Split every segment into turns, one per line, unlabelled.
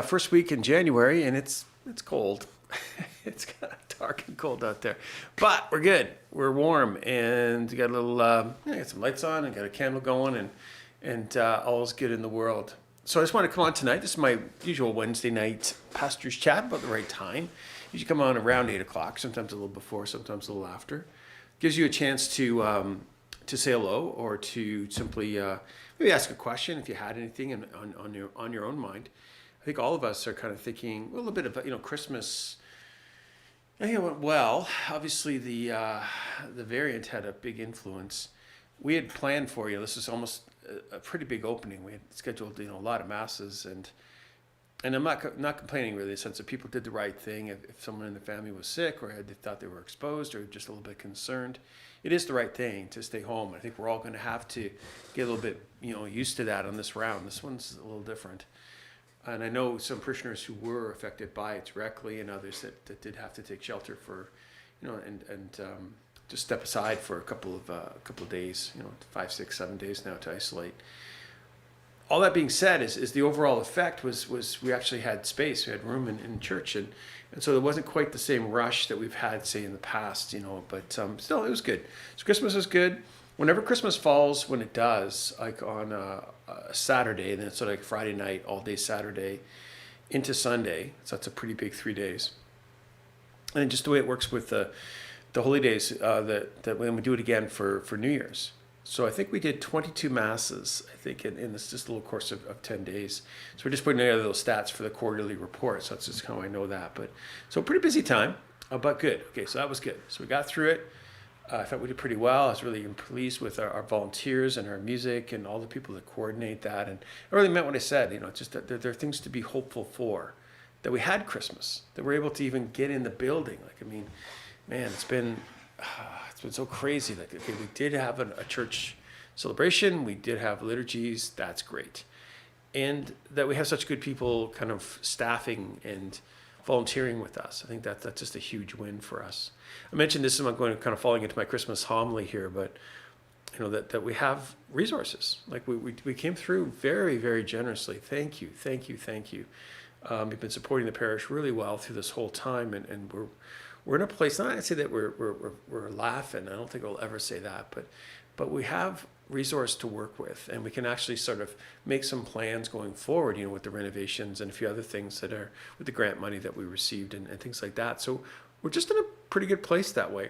First week in January, and it's cold. It's kind of dark and cold out there, but we're good. We're warm, and we got a little. Got some lights on, and got a candle going, and all's good in the world. So I just want to come on tonight. This is my usual Wednesday night pastor's chat about the right time. Usually come on around 8 o'clock, sometimes a little before, sometimes a little after. Gives you a chance to say hello or to simply maybe ask a question if you had anything on your own mind. I think all of us are kind of thinking a little bit of Christmas. I think it went well. Obviously, the variant had a big influence. We had planned for this is almost a pretty big opening. We had scheduled a lot of masses, and I'm not complaining really. In the sense that people did the right thing. If someone in the family was sick or they thought they were exposed or just a little bit concerned, it is the right thing to stay home. I think we're all going to have to get a little bit used to that on this round. This one's a little different. And I know some parishioners who were affected by it directly, and others that did have to take shelter for, and just step aside for a couple of days, 5, 6, 7 days now to isolate. All that being said, is the overall effect was we actually had space, we had room in church, and so there wasn't quite the same rush that we've had, say, in the past, but still it was good. So Christmas was good. Whenever Christmas falls, when it does, like on a Saturday, then it's sort of like Friday night, all day Saturday into Sunday. So that's a pretty big 3 days. And just the way it works with the holy days, that when we do it again for New Year's. So I think we did 22 masses, I think, in this just little course of 10 days. So we're just putting together those stats for the quarterly report. So that's just how I know that. But so pretty busy time, but good. Okay, so that was good. So we got through it. I thought we did pretty well. I was really pleased with our volunteers and our music and all the people that coordinate that. And I really meant what I said, just that there are things to be hopeful for, that we had Christmas, that we're able to even get in the building. Man, it's been so crazy. Okay, we did have a church celebration. We did have liturgies. That's great. And that we have such good people kind of staffing and volunteering with us. I think that's just a huge win for us. I mentioned this, I'm going to kind of falling into my Christmas homily here, but that we have resources. Like we came through very, very generously. Thank you. We've been supporting the parish really well through this whole time, and we're in a place. Not to say that we're laughing. I don't think I'll ever say that, but we have resource to work with, and we can actually sort of make some plans going forward, with the renovations and a few other things that are with the grant money that we received and things like that. So we're just in a pretty good place that way.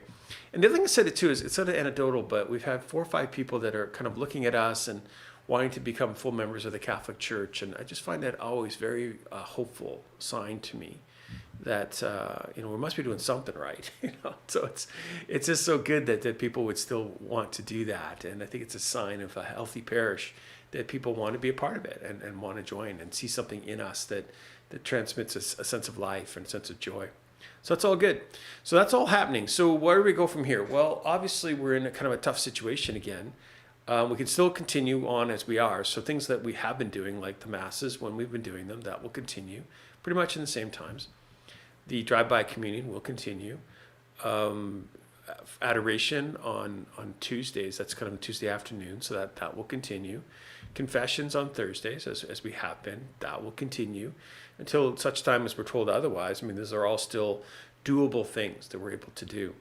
And the other thing I said it too is it's sort of anecdotal, but we've had 4 or 5 people that are kind of looking at us and wanting to become full members of the Catholic Church, and I just find that always very hopeful sign to me that we must be doing something right. So it's just so good that people would still want to do that, and I think it's a sign of a healthy parish that people want to be a part of it and want to join and see something in us that transmits a sense of life and a sense of joy. So that's all good. So that's all happening. So where do we go from here? Well, obviously we're in a kind of a tough situation again. We can still continue on as we are. So things that we have been doing, like the masses, when we've been doing them, that will continue pretty much in the same times. The drive-by communion will continue. Adoration on Tuesdays, that's kind of a Tuesday afternoon, so that will continue. Confessions on Thursdays, as we have been, that will continue until such time as we're told otherwise. These are all still doable things that we're able to do.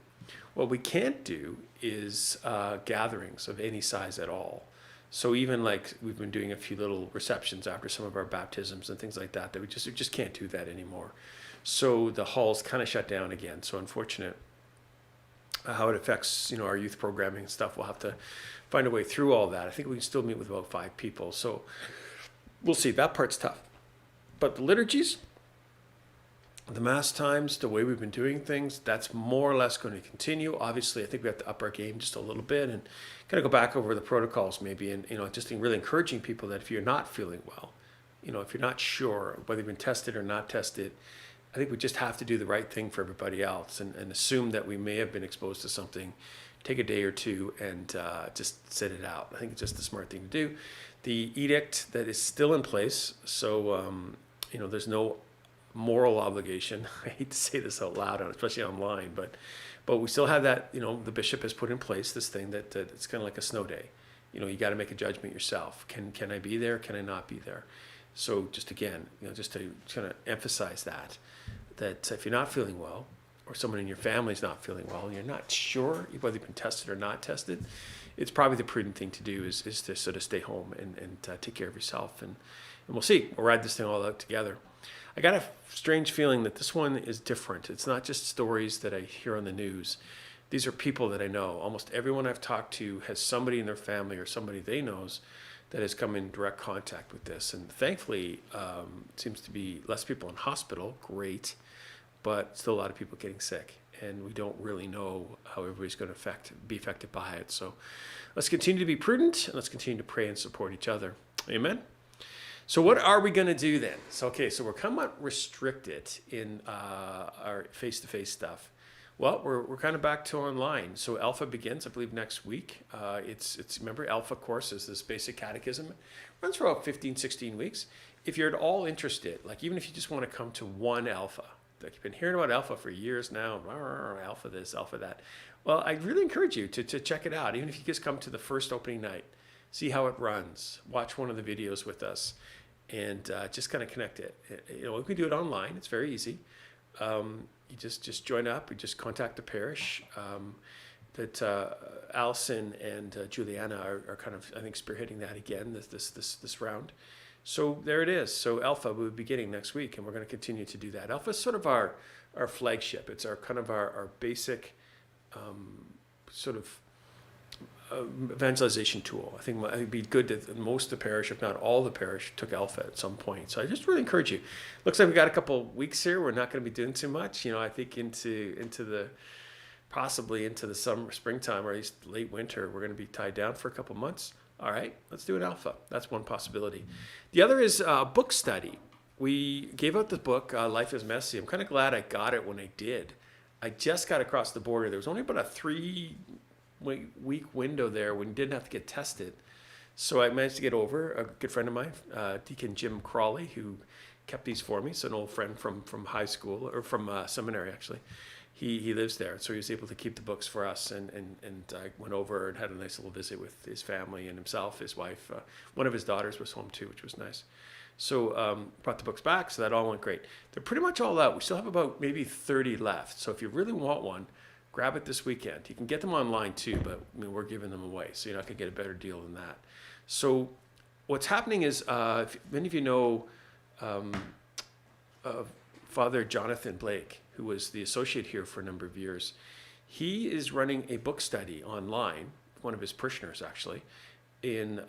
What we can't do is gatherings of any size at all. So even like we've been doing a few little receptions after some of our baptisms and things like that we just can't do that anymore. So the hall's kind of shut down again. So unfortunate how it affects our youth programming and stuff. We'll have to find a way through all that. I think we can still meet with about 5 people. So we'll see. That part's tough. But the liturgies, the mass times, the way we've been doing things, that's more or less going to continue. Obviously, I think we have to up our game just a little bit and kind of go back over the protocols maybe, and just really encouraging people that if you're not feeling well, if you're not sure whether you've been tested or not tested, I think we just have to do the right thing for everybody else and assume that we may have been exposed to something, take a day or two and just sit it out. I think it's just the smart thing to do. The edict that is still in place, so there's no moral obligation. I hate to say this out loud, especially online, but we still have that. The bishop has put in place this thing that it's kind of like a snow day. You got to make a judgment yourself. Can I be there? Can I not be there? So just again, just to kind of emphasize that if you're not feeling well, or someone in your family is not feeling well, and you're not sure whether you've been tested or not tested, it's probably the prudent thing to do is to sort of stay home and take care of yourself. And we'll see. We'll ride this thing all out together. I got a strange feeling that this one is different. It's not just stories that I hear on the news. These are people that I know. Almost everyone I've talked to has somebody in their family or somebody they knows that has come in direct contact with this. And thankfully, it seems to be less people in hospital. Great. But still a lot of people getting sick. And we don't really know how everybody's going to be affected by it. So let's continue to be prudent, and let's continue to pray and support each other. Amen? So what are we going to do then? So we're kind of restricted in our face-to-face stuff. Well, we're kind of back to online. So Alpha begins, I believe, next week. It's remember, Alpha course is this basic catechism. It runs for about 15, 16 weeks. If you're at all interested, like even if you just want to come to one Alpha, like you've been hearing about Alpha for years now, Alpha this, Alpha that. Well, I really encourage you to check it out. Even if you just come to the first opening night, see how it runs, watch one of the videos with us, and just kind of connect it. We can do it online. It's very easy. You just join up. You just contact the parish. That Allison and Juliana are kind of, I think, spearheading that again this round. So there it is. So Alpha will be beginning next week, and we're going to continue to do that. Alpha is sort of our flagship. It's our kind of our basic sort of evangelization tool. I think it'd be good that most of the parish, if not all the parish, took Alpha at some point. So I just really encourage you. Looks like we got a couple weeks here. We're not going to be doing too much. I think possibly into the springtime, or at least late winter, we're going to be tied down for a couple months. All right, let's do an Alpha. That's one possibility. The other is book study. We gave out the book, Life is Messy. I'm kind of glad I got it when I did. I just got across the border. There was only about a 3-week window there when you didn't have to get tested. So I managed to get over. A good friend of mine, Deacon Jim Crawley, who kept these for me. So an old friend from high school, or from seminary actually. He lives there, so he was able to keep the books for us, and I went over and had a nice little visit with his family and himself, his wife. One of his daughters was home too, which was nice. So brought the books back, so that all went great. They're pretty much all out. We still have about maybe 30 left, so if you really want one, grab it this weekend. You can get them online too, but we're giving them away, so you're not going to get a better deal than that. So what's happening is, if many of you know Father Jonathan Blake, who was the associate here for a number of years. He is running a book study online, one of his parishioners actually, in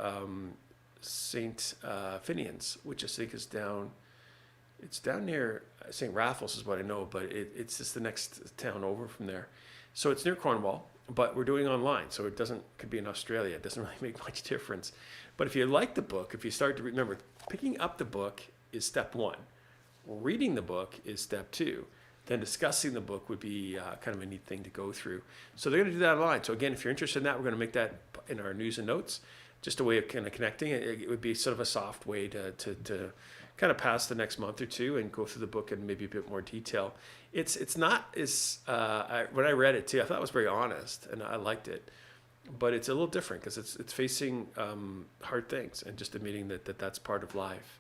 St. Finian's, which I think is down near St. Raffles is what I know, but it's just the next town over from there. So it's near Cornwall, but we're doing online, so could be in Australia. It doesn't really make much difference. But if you like the book, if you start to remember, picking up the book is step one. Reading the book is step two. Then discussing the book would be kind of a neat thing to go through. So they're going to do that online. So again, if you're interested in that, we're going to make that in our news and notes. Just a way of kind of connecting. It would be sort of a soft way to kind of pass the next month or two and go through the book in maybe a bit more detail. It's not as, when I read it too, I thought it was very honest and I liked it. But it's a little different because it's facing hard things and just admitting that that's part of life.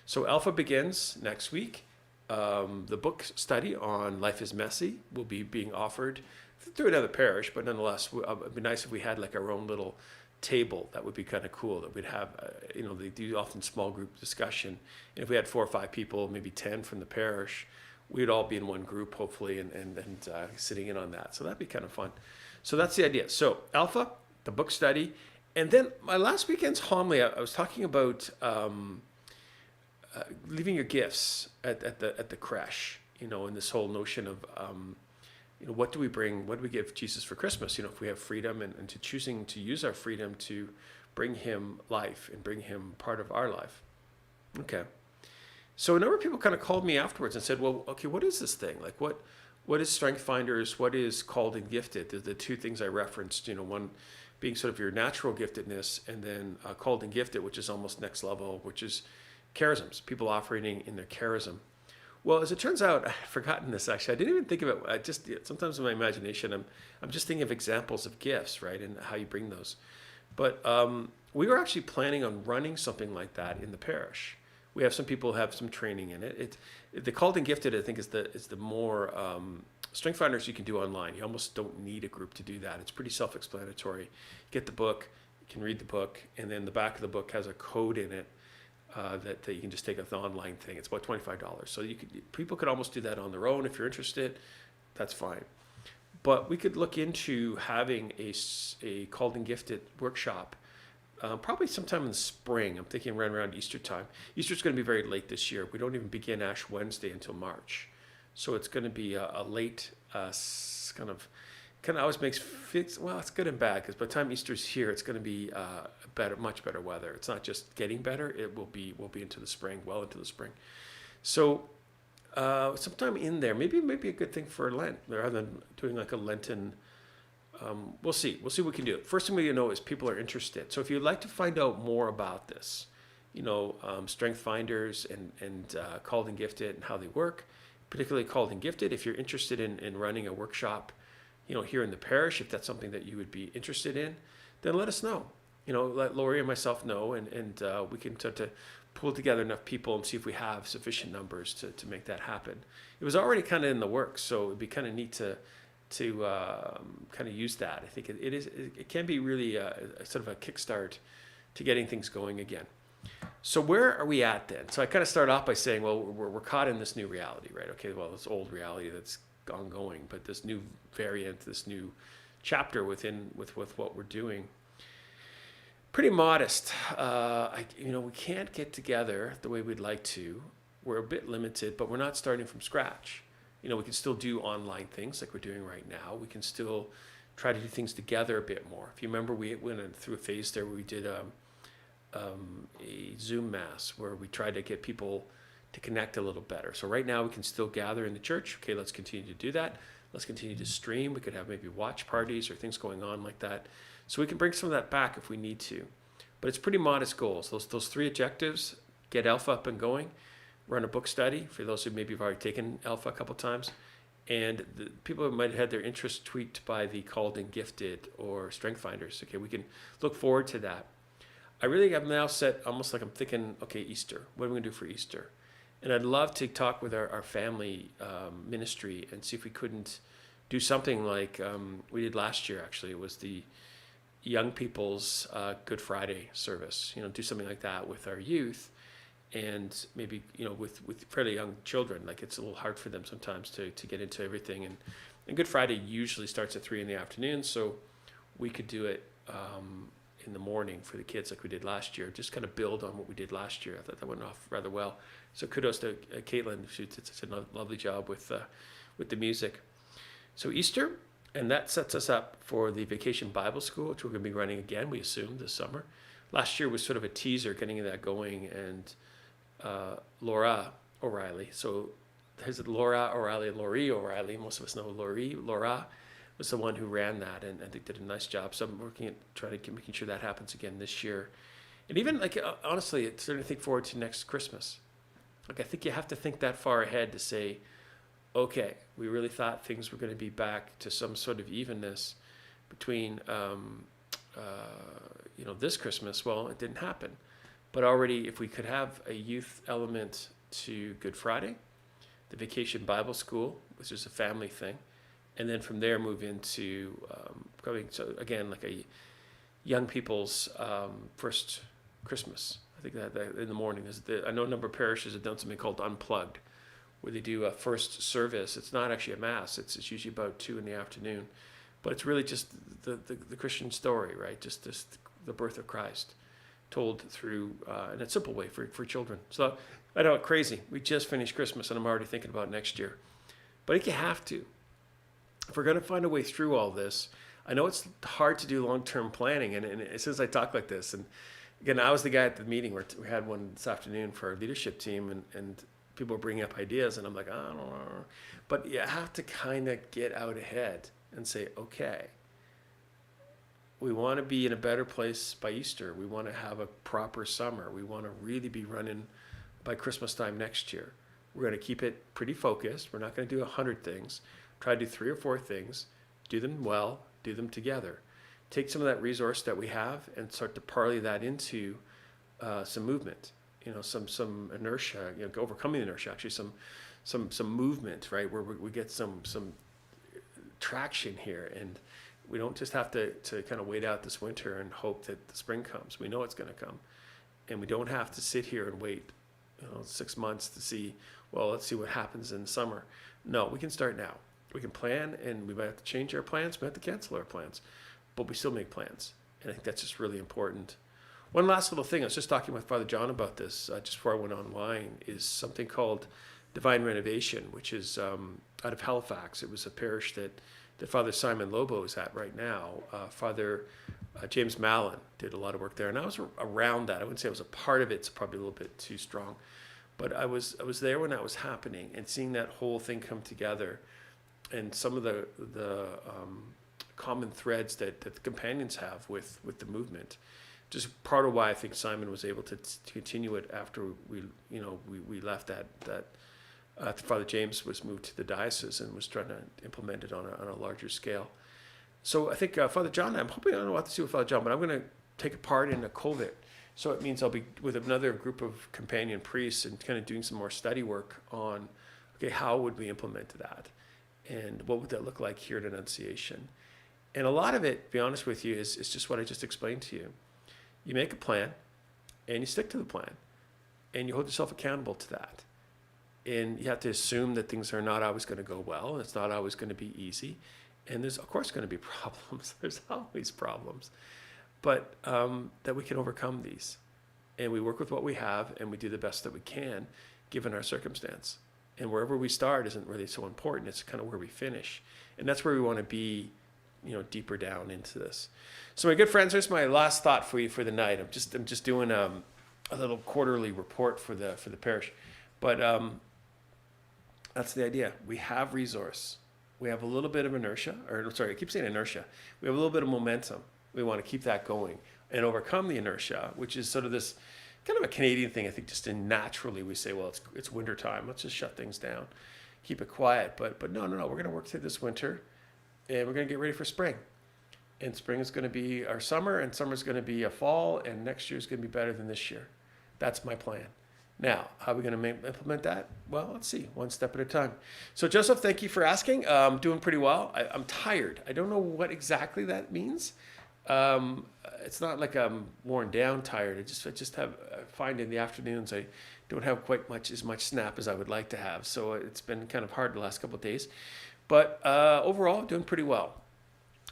So Alpha begins next week. The book study on Life is Messy will be being offered through another parish, but nonetheless, it'd be nice if we had like our own little table. That would be kind of cool. That we'd have, they do often small group discussion. And if we had 4 or 5 people, maybe 10 from the parish, we'd all be in one group, hopefully, and sitting in on that. So that'd be kind of fun. So that's the idea. So Alpha, the book study, and then my last weekend's homily, I was talking about leaving your gifts at the creche, and this whole notion of, what do we bring? What do we give Jesus for Christmas? If we have freedom and to choosing to use our freedom to bring him life and bring him part of our life. Okay. So a number of people kind of called me afterwards and said, well, okay, what is this thing? Like what is Strength Finders? What is Called and Gifted? The 2 things I referenced, one being sort of your natural giftedness, and then Called and Gifted, which is almost next level, which is charisms, people operating in their charism. Well, as it turns out, I'd forgotten this actually. I didn't even think of it. I just, sometimes in my imagination, I'm just thinking of examples of gifts, right, and how you bring those. But we were actually planning on running something like that in the parish, We have some people who have some training in it. The Called and Gifted, I think, is the more Strength Finders you can do online. You almost don't need a group to do that. It's pretty self-explanatory. Get the book, you can read the book, and then the back of the book has a code in it that you can just take an online thing. It's about $25. So people could almost do that on their own. If you're interested, that's fine. But we could look into having a Called and Gifted workshop probably sometime in the spring. I'm thinking right around Easter time. Easter's going to be very late this year. We don't even begin Ash Wednesday until March. So it's going to be a late kind of always makes well, it's good and bad, because by the time Easter's here, it's going to be much better weather. It's not just getting better; it will be into the spring, well into the spring. So sometime in there, maybe a good thing for Lent, rather than doing like a Lenten. We'll see what we can do. First thing we know is people are interested. So if you'd like to find out more about this, Strength Finders and Called and Gifted and how they work, particularly Called and Gifted. If you're interested in running a workshop, here in the parish, if that's something that you would be interested in, then let us know. Let Lori and myself know, and we can start to pull together enough people and see if we have sufficient numbers to make that happen. It was already kind of in the works, so it'd be kind of neat to kind of use that. I think it can be really a sort of a kickstart to getting things going again. So where are we at then? So I kind of start off by saying, well, we're caught in this new reality, right? Okay, well, this old reality that's ongoing, but this new variant, this new chapter with what we're doing, pretty modest. We can't get together the way we'd like to. We're a bit limited, but we're not starting from scratch. We can still do online things like we're doing right now. We can still try to do things together a bit more. If you remember, we went through a phase there where we did a Zoom Mass where we tried to get people to connect a little better. So right now we can still gather in the church. Okay, let's continue to do that. Let's continue to stream. We could have maybe watch parties or things going on like that. So we can bring some of that back if we need to. But it's pretty modest goals. Those three objectives: get Alpha up and going, run a book study for those who maybe have already taken Alpha a couple times, and the people who might have had their interest tweaked by the Called and Gifted or Strength Finders. Okay, we can look forward to that. I really have now set almost like I'm thinking, okay, Easter. What are we going to do for Easter? And I'd love to talk with our family ministry and see if we couldn't do something like we did last year, actually. It was the young people's Good Friday service. Do something like that with our youth, and maybe with fairly young children. Like, it's a little hard for them sometimes to get into everything. And Good Friday usually starts at 3 p.m, so we could do it in the morning for the kids like we did last year. Just kind of build on what we did last year. I thought that went off rather well. So kudos to Caitlin. She did such a lovely job with the music. So Easter, and that sets us up for the Vacation Bible School, which we're going to be running again, we assume, this summer. Last year was sort of a teaser, getting that going, and Laura O'Reilly. So there's Laura O'Reilly and Laurie O'Reilly. Most of us know Laurie. Laura was the one who ran that, and I think did a nice job. So I'm working at making sure that happens again this year. And even honestly, it's starting to think forward to next Christmas. I think you have to think that far ahead to say, okay, we really thought things were going to be back to some sort of evenness between this Christmas. Well, it didn't happen. But already, if we could have a youth element to Good Friday, the Vacation Bible School, which is a family thing, and then from there move into so again, like a young people's first Christmas. I think that in the morning. I know a number of parishes have done something called Unplugged, where they do a first service. It's not actually a mass. It's usually about 2 p.m, but it's really just the Christian story, right? Just the birth of Christ, told through in a simple way for children. So I know, crazy. We just finished Christmas, and I'm already thinking about next year. But I think you have to. If we're going to find a way through all this, I know it's hard to do long-term planning, and as soon as I talk like this, and again, I was the guy at the meeting where we had one this afternoon for our leadership team, and people were bringing up ideas, and I'm like, I don't know. But you have to kind of get out ahead and say, okay, we want to be in a better place by Easter. We want to have a proper summer. We want to really be running by Christmas time next year. We're going to keep it pretty focused. We're not going to do 100 things. Try to do 3 or 4 things, do them well, do them together. Take some of that resource that we have and start to parlay that into some movement, some inertia, overcoming inertia, actually some movement, right, where we get some traction here, and we don't just have to kind of wait out this winter and hope that the spring comes. We know it's going to come, and we don't have to sit here and wait 6 months to see, well, let's see what happens in the summer. No, we can start now. We can plan, and we might have to change our plans, we might have to cancel our plans, but we still make plans. And I think that's just really important. One last little thing, I was just talking with Father John about this just before I went online, is something called Divine Renovation, which is out of Halifax. It was a parish that Father Simon Lobo is at right now. Father James Mallon did a lot of work there, and I was around that. I wouldn't say I was a part of it, it's probably a little bit too strong. But I was there when that was happening, and seeing that whole thing come together, and some of the common threads that the companions have with the movement. Just part of why I think Simon was able to continue it after we left that Father James was moved to the diocese and was trying to implement it on a larger scale. So I think Father John, I'm hoping, I don't know what to do with Father John, but I'm going to take a part in a COVID. So it means I'll be with another group of companion priests and kind of doing some more study work on, okay, how would we implement that? And what would that look like here at Annunciation? And a lot of it, to be honest with you, is just what I just explained to you. You make a plan, and you stick to the plan, and you hold yourself accountable to that. And you have to assume that things are not always going to go well, and it's not always going to be easy. And there's, of course, going to be problems. There's always problems. But that we can overcome these. And we work with what we have, and we do the best that we can, given our circumstance. And wherever we start isn't really so important. It's kind of where we finish. And that's where we want to be, deeper down into this. So my good friends, here's my last thought for you for the night. I'm just doing a little quarterly report for the parish. But that's the idea. We have resource. We have a little bit of inertia, I keep saying inertia. We have a little bit of momentum. We want to keep that going and overcome the inertia, which is sort of this kind of a Canadian thing. I think just naturally we say, well, it's winter time. Let's just shut things down, keep it quiet. But no. We're going to work through this winter, and we're going to get ready for spring. And spring is going to be our summer, and summer is going to be a fall, and next year is going to be better than this year. That's my plan. Now, how are we going to implement that? Well, let's see, one step at a time. So, Joseph, thank you for asking. I'm doing pretty well. I'm tired. I don't know what exactly that means. It's not like I'm worn down tired. I find in the afternoons I don't have quite as much snap as I would like to have. So it's been kind of hard the last couple of days. But overall, doing pretty well.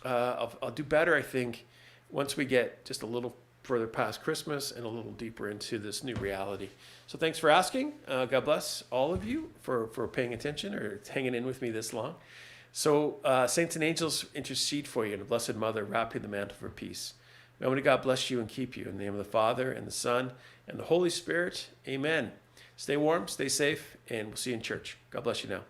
I'll do better, I think, once we get just a little further past Christmas and a little deeper into this new reality. So thanks for asking. God bless all of you for paying attention or hanging in with me this long. So saints and angels intercede for you, and the Blessed Mother wrap you in the mantle for peace. May Almighty God bless you and keep you. In the name of the Father, and the Son, and the Holy Spirit. Amen. Stay warm, stay safe, and we'll see you in church. God bless you now.